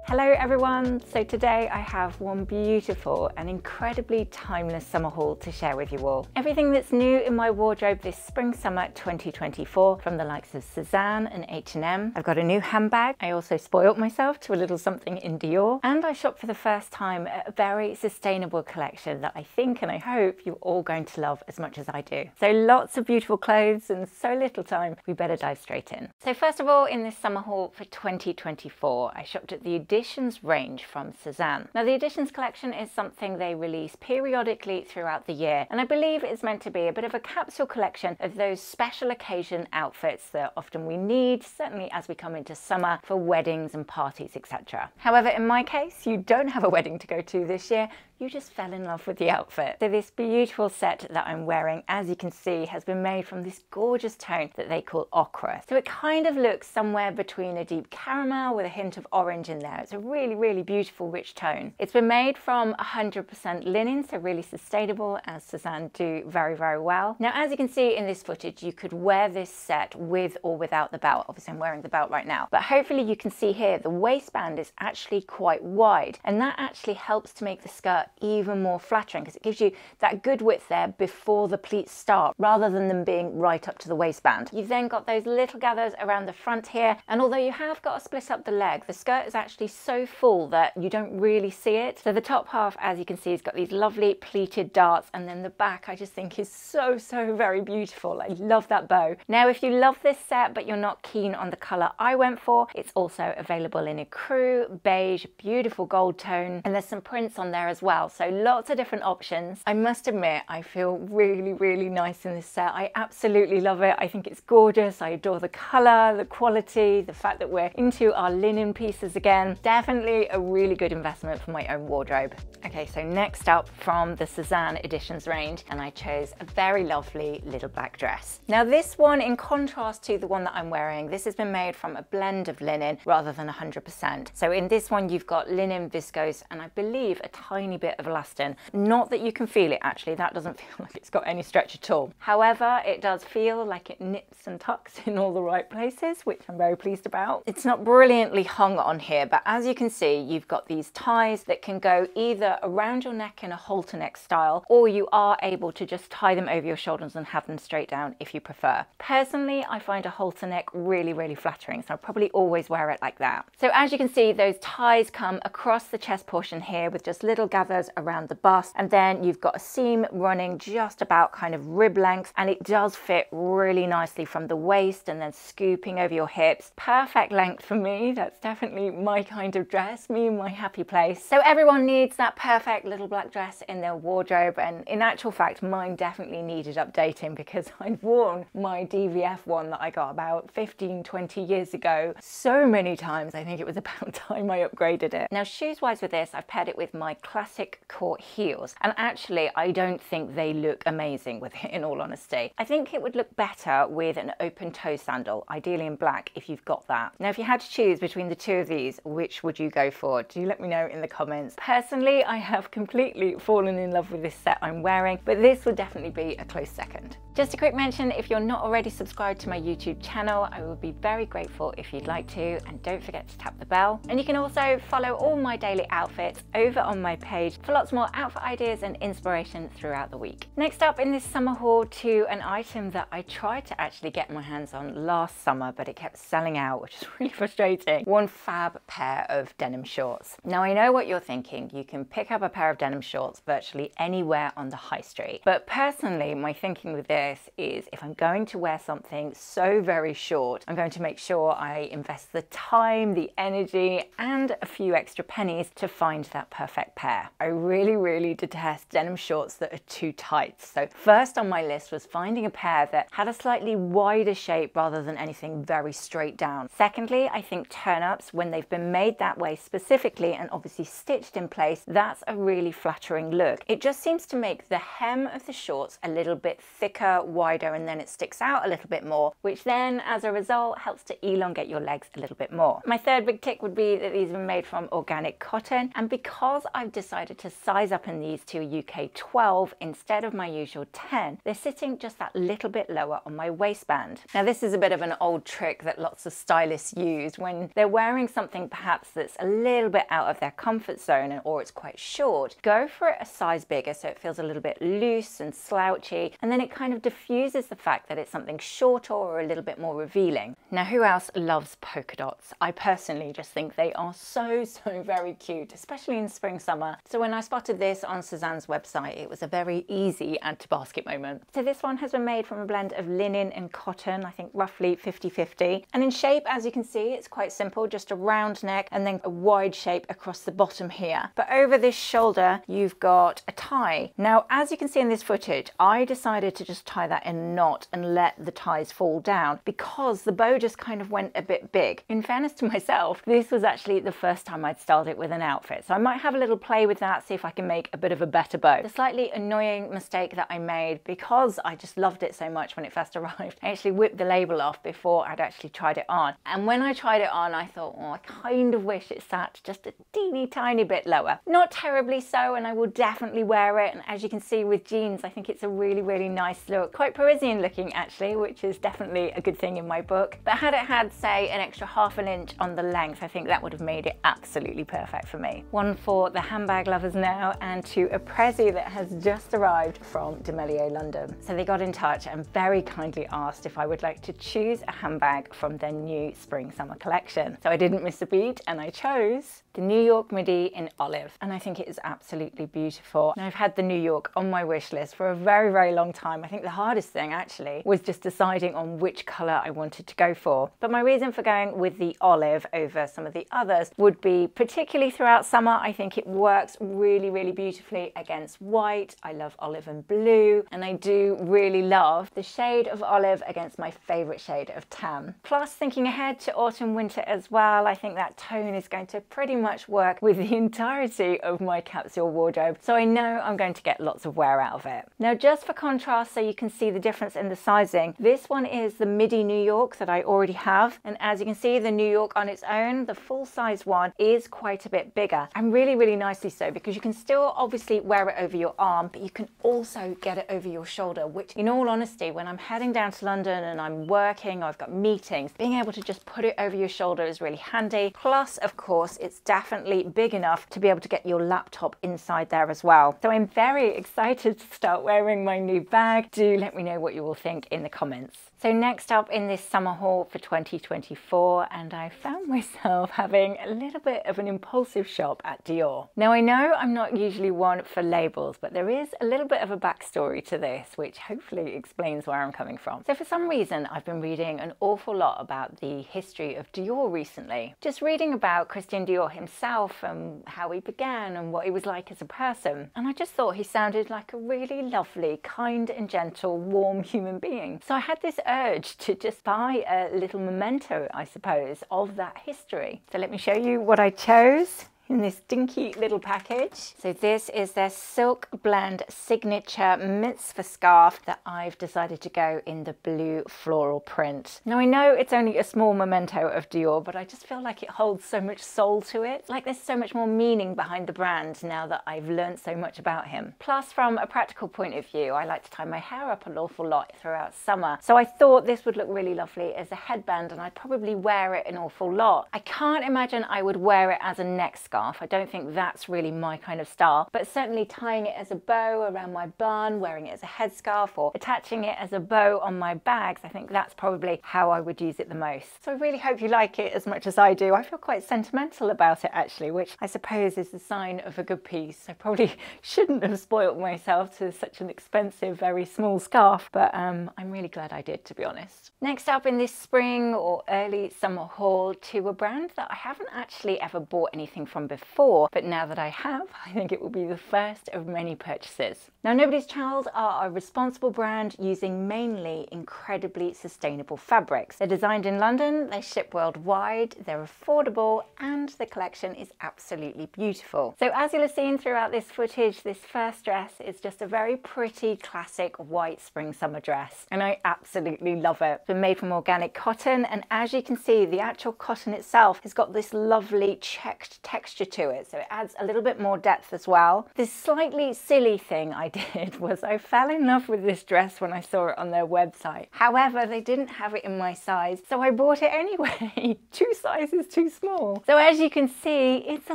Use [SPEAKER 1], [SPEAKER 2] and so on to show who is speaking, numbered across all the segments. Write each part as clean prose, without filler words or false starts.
[SPEAKER 1] Hello everyone! So today I have one beautiful and incredibly timeless summer haul to share with you all. Everything that's new in my wardrobe this spring-summer 2024 from the likes of Sézane and H&M. I've got a new handbag. I also spoilt myself to a little something in Dior. And I shopped for the first time at a very sustainable collection that I think and I hope you're all going to love as much as I do. So lots of beautiful clothes and so little time, we better dive straight in. So first of all, in this summer haul for 2024, I shopped at the Editions range from Sézane. Now the Editions collection is something they release periodically throughout the year, and I believe it's meant to be a bit of a capsule collection of those special occasion outfits that often we need, certainly as we come into summer for weddings and parties, etc. However, in my case, you don't have a wedding to go to this year, you just fell in love with the outfit. So this beautiful set that I'm wearing, as you can see, has been made from this gorgeous tone that they call ochre. So it kind of looks somewhere between a deep caramel with a hint of orange in there. It's a really, really beautiful, rich tone. It's been made from 100% linen, so really sustainable, as Sézane do very, very well. Now, as you can see in this footage, you could wear this set with or without the belt. Obviously, I'm wearing the belt right now, but hopefully you can see here, the waistband is actually quite wide, and that actually helps to make the skirt even more flattering because it gives you that good width there before the pleats start, rather than them being right up to the waistband. You've then got those little gathers around the front here, and although you have got to split up the leg, the skirt is actually so full that you don't really see it. So the top half, as you can see, has got these lovely pleated darts, and then the back I just think is so very beautiful. I love that bow. Now if you love this set but you're not keen on the colour I went for, it's also available in a crew, beige, beautiful gold tone, and there's some prints on there as well. So lots of different options. I must admit, I feel really nice in this set. I absolutely love it. I think it's gorgeous. I adore the colour, the quality, the fact that we're into our linen pieces again. Definitely a really good investment for my own wardrobe. Okay, so next up from the Sézane Editions range, and I chose a very lovely little black dress. Now this one, in contrast to the one that I'm wearing, this has been made from a blend of linen rather than 100%. So in this one, you've got linen, viscose, and I believe a tiny bit of elastin. Not that you can feel it actually, that doesn't feel like it's got any stretch at all. However, it does feel like it nips and tucks in all the right places, which I'm very pleased about. It's not brilliantly hung on here, but as you can see, you've got these ties that can go either around your neck in a halter neck style, or you are able to just tie them over your shoulders and have them straight down if you prefer. Personally, I find a halter neck really flattering, so I'll probably always wear it like that. So as you can see, those ties come across the chest portion here with just little gathers around the bust, and then you've got a seam running just about kind of rib length, and it does fit really nicely from the waist and then scooping over your hips. Perfect length for me. That's definitely my kind of dress, me and my happy place. So everyone needs that perfect little black dress in their wardrobe, and in actual fact mine definitely needed updating because I'd worn my DVF one that I got about 15-20 years ago so many times. I think it was about time I upgraded it. Now shoes wise with this, I've paired it with my classic court heels, and actually I don't think they look amazing with it, in all honesty. I think it would look better with an open toe sandal, ideally in black if you've got that. Now if you had to choose between the two of these, which would you go for? Do let me know in the comments. Personally, I have completely fallen in love with this set I'm wearing, but this would definitely be a close second. Just a quick mention, if you're not already subscribed to my YouTube channel, I would be very grateful if you'd like to, and don't forget to tap the bell. And you can also follow all my daily outfits over on my page for lots more outfit ideas and inspiration throughout the week. Next up in this summer haul, to an item that I tried to actually get my hands on last summer, but it kept selling out, which is really frustrating. One fab pair of denim shorts. Now I know what you're thinking, you can pick up a pair of denim shorts virtually anywhere on the high street. But personally, my thinking with this is if I'm going to wear something so very short, I'm going to make sure I invest the time, the energy, and a few extra pennies to find that perfect pair. I really detest denim shorts that are too tight. So first on my list was finding a pair that had a slightly wider shape rather than anything very straight down. Secondly, I think turn-ups, when they've been made that way specifically and obviously stitched in place, that's a really flattering look. It just seems to make the hem of the shorts a little bit thicker, wider, and then it sticks out a little bit more, which then as a result helps to elongate your legs a little bit more. My third big tick would be that these are made from organic cotton, and because I've decided wanted to size up in these to a UK 12 instead of my usual 10, they're sitting just that little bit lower on my waistband. Now this is a bit of an old trick that lots of stylists use when they're wearing something perhaps that's a little bit out of their comfort zone or it's quite short. Go for it a size bigger so it feels a little bit loose and slouchy, and then it kind of diffuses the fact that it's something shorter or a little bit more revealing. Now who else loves polka dots? I personally just think they are so very cute, especially in spring summer. So when I spotted this on Sezanne's website, it was a very easy add to basket moment. So this one has been made from a blend of linen and cotton, I think roughly 50-50. And in shape, as you can see, it's quite simple, just a round neck and then a wide shape across the bottom here. But over this shoulder, you've got a tie. Now, as you can see in this footage, I decided to just tie that in a knot and let the ties fall down because the bow just kind of went a bit big. In fairness to myself, this was actually the first time I'd styled it with an outfit. So I might have a little play with that, see if I can make a bit of a better bow. The slightly annoying mistake that I made, because I just loved it so much when it first arrived, I actually whipped the label off before I'd actually tried it on. And when I tried it on, I thought, oh, I kind of wish it sat just a teeny tiny bit lower. Not terribly so, and I will definitely wear it. And as you can see with jeans, I think it's a really nice look. Quite Parisian looking actually, which is definitely a good thing in my book. But had it had, say, an extra ½ an inch on the length, I think that would have made it absolutely perfect for me. One for the handbag lovers now, and to a Prezi that has just arrived from De Melier London. So they got in touch and very kindly asked if I would like to choose a handbag from their new spring summer collection. So I didn't miss a beat and I chose the New York Midi in olive, and I think it is absolutely beautiful. Now I've had the New York on my wish list for a very long time. I think the hardest thing actually was just deciding on which colour I wanted to go for. But my reason for going with the olive over some of the others would be, particularly throughout summer, I think it works really beautifully against white. I love olive and blue, and I do really love the shade of olive against my favourite shade of tan. Plus, thinking ahead to autumn winter as well, I think that tone is going to pretty much work with the entirety of my capsule wardrobe, so I know I'm going to get lots of wear out of it. Now just for contrast, so you can see the difference in the sizing, this one is the Midi New York that I already have, and as you can see, the New York on its own, the full size one, is quite a bit bigger, and really nicely so, because you can still obviously wear it over your arm, but you can also get it over your shoulder, which in all honesty, when I'm heading down to London and I'm working, I've got meetings, being able to just put it over your shoulder is really handy. Plus, of course, it's definitely big enough to be able to get your laptop inside there as well. So I'm very excited to start wearing my new bag. Do let me know what you all think in the comments. So next up in this summer haul for 2024, and I found myself having a little bit of an impulsive shop at Dior. Now I know I'm not usually one for labels, but there is a little bit of a backstory to this, which hopefully explains where I'm coming from. So for some reason, I've been reading an awful lot about the history of Dior recently. Just reading about Christian Dior himself and how he began and what he was like as a person. And I just thought he sounded like a really lovely, kind and gentle, warm human being. So I had this urge to just buy a little memento, I suppose, of that history. So let me show you what I chose in this dinky little package. So this is their Silk Blend signature mitzvah scarf that I've decided to go in the blue floral print. Now I know it's only a small memento of Dior, but I just feel like it holds so much soul to it. Like there's so much more meaning behind the brand now that I've learned so much about him. Plus, from a practical point of view, I like to tie my hair up an awful lot throughout summer. So I thought this would look really lovely as a headband, and I'd probably wear it an awful lot. I can't imagine I would wear it as a neck scarf. I don't think that's really my kind of style, but certainly tying it as a bow around my bun, wearing it as a headscarf, or attaching it as a bow on my bags, I think that's probably how I would use it the most. So I really hope you like it as much as I do. I feel quite sentimental about it actually, which I suppose is the sign of a good piece. I probably shouldn't have spoilt myself to such an expensive, very small scarf, but I'm really glad I did, to be honest. Next up in this spring or early summer haul, to a brand that I haven't actually ever bought anything from before, but now that I have, I think it will be the first of many purchases. Now, Nobody's Child are a responsible brand using mainly incredibly sustainable fabrics. They're designed in London, they ship worldwide, they're affordable, and the collection is absolutely beautiful. So as you'll have seen throughout this footage, this first dress is just a very pretty classic white spring summer dress, and I absolutely love it. It's been made from organic cotton, and as you can see, the actual cotton itself has got this lovely checked texture texture to it, so it adds a little bit more depth as well. This slightly silly thing I did was I fell in love with this dress when I saw it on their website. However, they didn't have it in my size, so I bought it anyway. 2 sizes too small. So as you can see, it's a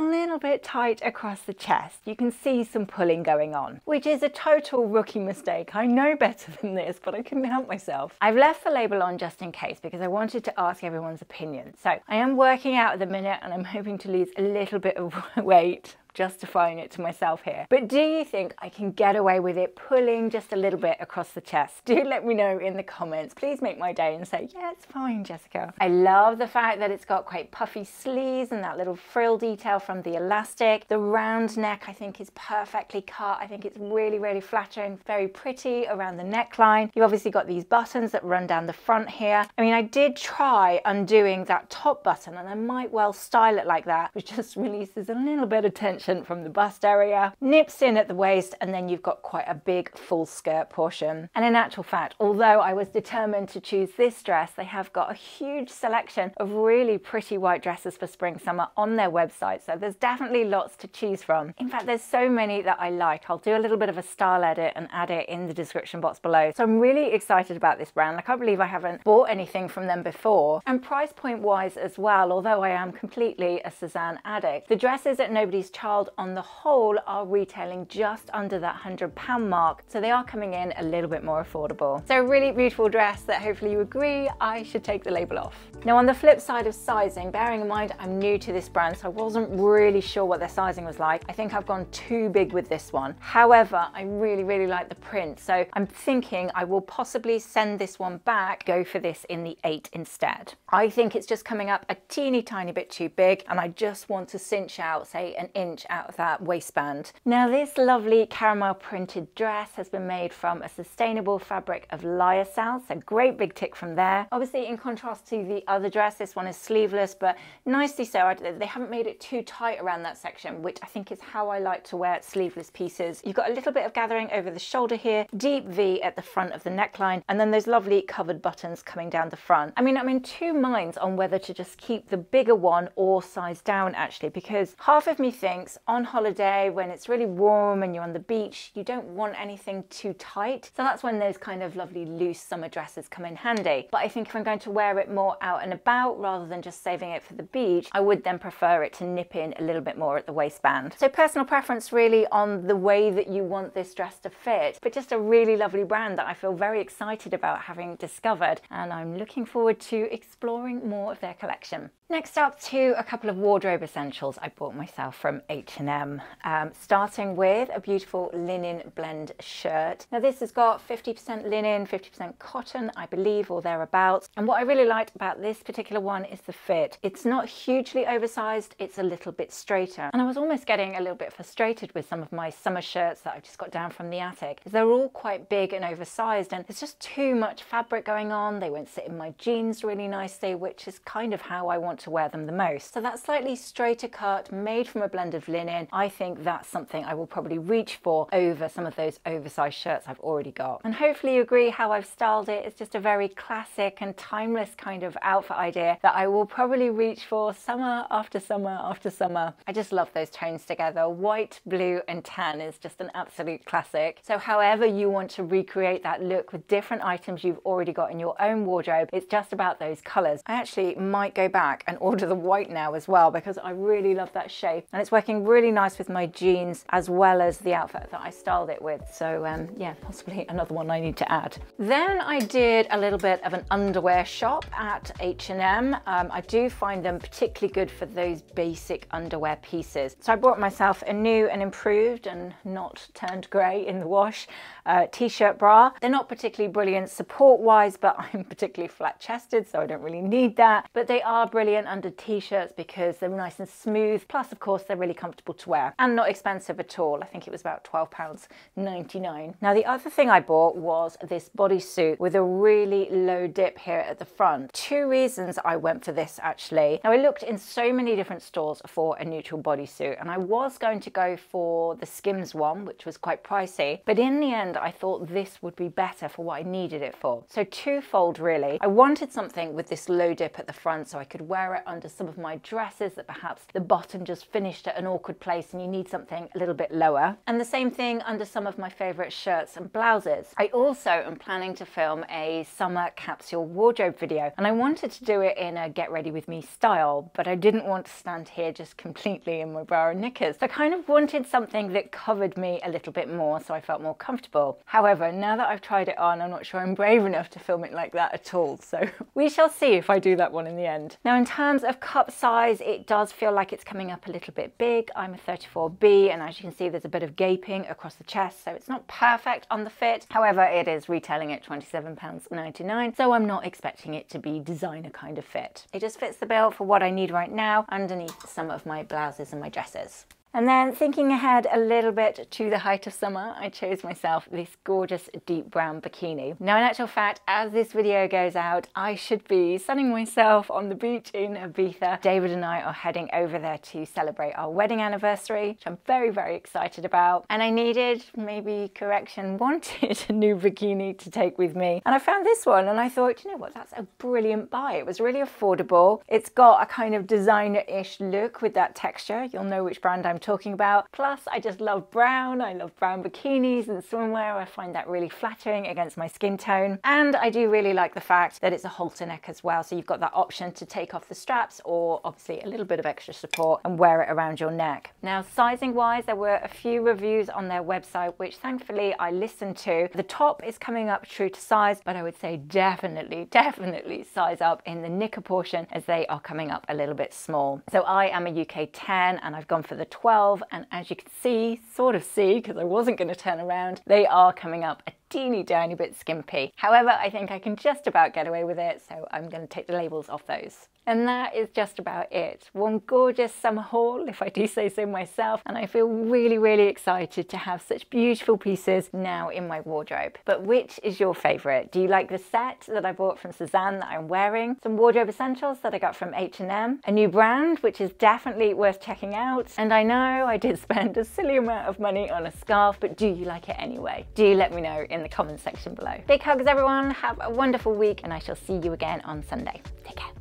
[SPEAKER 1] little bit tight across the chest. You can see some pulling going on, which is a total rookie mistake. I know better than this, but I couldn't help myself. I've left the label on just in case because I wanted to ask everyone's opinion. So I am working out at the minute and I'm hoping to lose a little bit of weight, justifying it to myself here. But do you think I can get away with it pulling just a little bit across the chest? Do let me know in the comments. Please make my day and say, yeah, it's fine, Jessica. I love the fact that it's got quite puffy sleeves and that little frill detail from the elastic. The round neck I think is perfectly cut. I think it's really, really flattering, very pretty around the neckline. You've obviously got these buttons that run down the front here. I mean, I did try undoing that top button and I might well style it like that, which just releases a little bit of tension from the bust area, nips in at the waist, and then you've got quite a big full skirt portion. And in actual fact, although I was determined to choose this dress, they have got a huge selection of really pretty white dresses for spring summer on their website, so there's definitely lots to choose from. In fact, there's so many that I like. I'll do a little bit of a style edit and add it in the description box below. So I'm really excited about this brand. I can't believe I haven't bought anything from them before. And price point wise as well, although I am completely a Sézane addict, the dresses at Nobody's Child on the whole are retailing just under that £100 mark, so they are coming in a little bit more affordable. So a really beautiful dress that hopefully you agree I should take the label off. Now on the flip side of sizing, bearing in mind I'm new to this brand, so I wasn't really sure what their sizing was like. I think I've gone too big with this one. However, I really, really like the print, so I'm thinking I will possibly send this one back, go for this in the 8 instead. I think it's just coming up a teeny tiny bit too big, and I just want to cinch out, say, an inch out of that waistband. Now this lovely caramel printed dress has been made from a sustainable fabric of lyocell, so great big tick from there. Obviously in contrast to the other dress, this one is sleeveless, but nicely so. They haven't made it too tight around that section, which I think is how I like to wear sleeveless pieces. You've got a little bit of gathering over the shoulder here, deep V at the front of the neckline, and then those lovely covered buttons coming down the front. I mean, I'm in 2 minds on whether to just keep the bigger one or size down actually, because half of me thinks on holiday when it's really warm and you're on the beach, you don't want anything too tight. So that's when those kind of lovely loose summer dresses come in handy. But I think if I'm going to wear it more out and about rather than just saving it for the beach, I would then prefer it to nip in a little bit more at the waistband. So personal preference really on the way that you want this dress to fit, but just a really lovely brand that I feel very excited about having discovered, and I'm looking forward to exploring more of their collection. Next up to a couple of wardrobe essentials I bought myself from H&M, starting with a beautiful linen blend shirt. Now this has got 50% linen, 50% cotton, I believe, or thereabouts. And what I really liked about this particular one is the fit. It's not hugely oversized, it's a little bit straighter. And I was almost getting a little bit frustrated with some of my summer shirts that I just got down from the attic, because they're all quite big and oversized, and there's just too much fabric going on. They won't sit in my jeans really nicely, which is kind of how I want to wear them the most. So that slightly straighter cut made from a blend of linen, I think that's something I will probably reach for over some of those oversized shirts I've already got. And hopefully you agree how I've styled it. It's just a very classic and timeless kind of outfit idea that I will probably reach for summer after summer after summer. I just love those tones together. White, blue and tan is just an absolute classic. So however you want to recreate that look with different items you've already got in your own wardrobe, it's just about those colors. I actually might go back and order the white now as well, because I really love that shape and it's working really nice with my jeans as well as the outfit that I styled it with. So yeah, possibly another one I need to add. Then I did a little bit of an underwear shop at H&M. I do find them particularly good for those basic underwear pieces. So I bought myself a new and improved and not turned grey in the wash t-shirt bra. They're not particularly brilliant support wise, but I'm particularly flat chested, so I don't really need that. But they are brilliant under t-shirts because they're nice and smooth. Plus, of course, they're really comfortable to wear and not expensive at all. I think it was about £12.99. Now, the other thing I bought was this bodysuit with a really low dip here at the front. 2 reasons I went for this actually. Now, I looked in so many different stores for a neutral bodysuit, and I was going to go for the Skims one, which was quite pricey, but in the end I thought this would be better for what I needed it for. So twofold really. I wanted something with this low dip at the front so I could wear wear it under some of my dresses that perhaps the bottom just finished at an awkward place and you need something a little bit lower. And the same thing under some of my favorite shirts and blouses. I also am planning to film a summer capsule wardrobe video, and I wanted to do it in a get ready with me style, but I didn't want to stand here just completely in my bra and knickers. So I kind of wanted something that covered me a little bit more so I felt more comfortable. However, now that I've tried it on, I'm not sure I'm brave enough to film it like that at all. So we shall see if I do that one in the end. Now, in terms of cup size, it does feel like it's coming up a little bit big. I'm a 34B, and as you can see, there's a bit of gaping across the chest, so it's not perfect on the fit. However, it is retailing at £27.99, so I'm not expecting it to be designer kind of fit. It just fits the bill for what I need right now underneath some of my blouses and my dresses. And then thinking ahead a little bit to the height of summer, I chose myself this gorgeous deep brown bikini. Now, in actual fact, as this video goes out, I should be sunning myself on the beach in Ibiza. David and I are heading over there to celebrate our wedding anniversary, which I'm very, very excited about. And I needed, wanted a new bikini to take with me. And I found this one and I thought, you know what, that's a brilliant buy. It was really affordable. It's got a kind of designer-ish look with that texture. You'll know which brand I'm talking about. Plus, I just love brown. I love brown bikinis and swimwear. I find that really flattering against my skin tone. And I do really like the fact that it's a halter neck as well. So you've got that option to take off the straps or obviously a little bit of extra support and wear it around your neck. Now, sizing wise, there were a few reviews on their website, which thankfully I listened to. The top is coming up true to size, but I would say definitely size up in the knicker portion as they are coming up a little bit small. So I am a UK 10 and I've gone for the 12. And as you can see, because I wasn't going to turn around, they are coming up a teeny tiny bit skimpy. However, I think I can just about get away with it, so I'm going to take the labels off those. And that is just about it. One gorgeous summer haul, if I do say so myself, and I feel really, really excited to have such beautiful pieces now in my wardrobe. But which is your favourite? Do you like the set that I bought from Suzanne that I'm wearing? Some wardrobe essentials that I got from H&M? A new brand, which is definitely worth checking out. And I know I did spend a silly amount of money on a scarf, but do you like it anyway? Do let me know in the comment section below. Big hugs everyone, have a wonderful week, and I shall see you again on Sunday. Take care.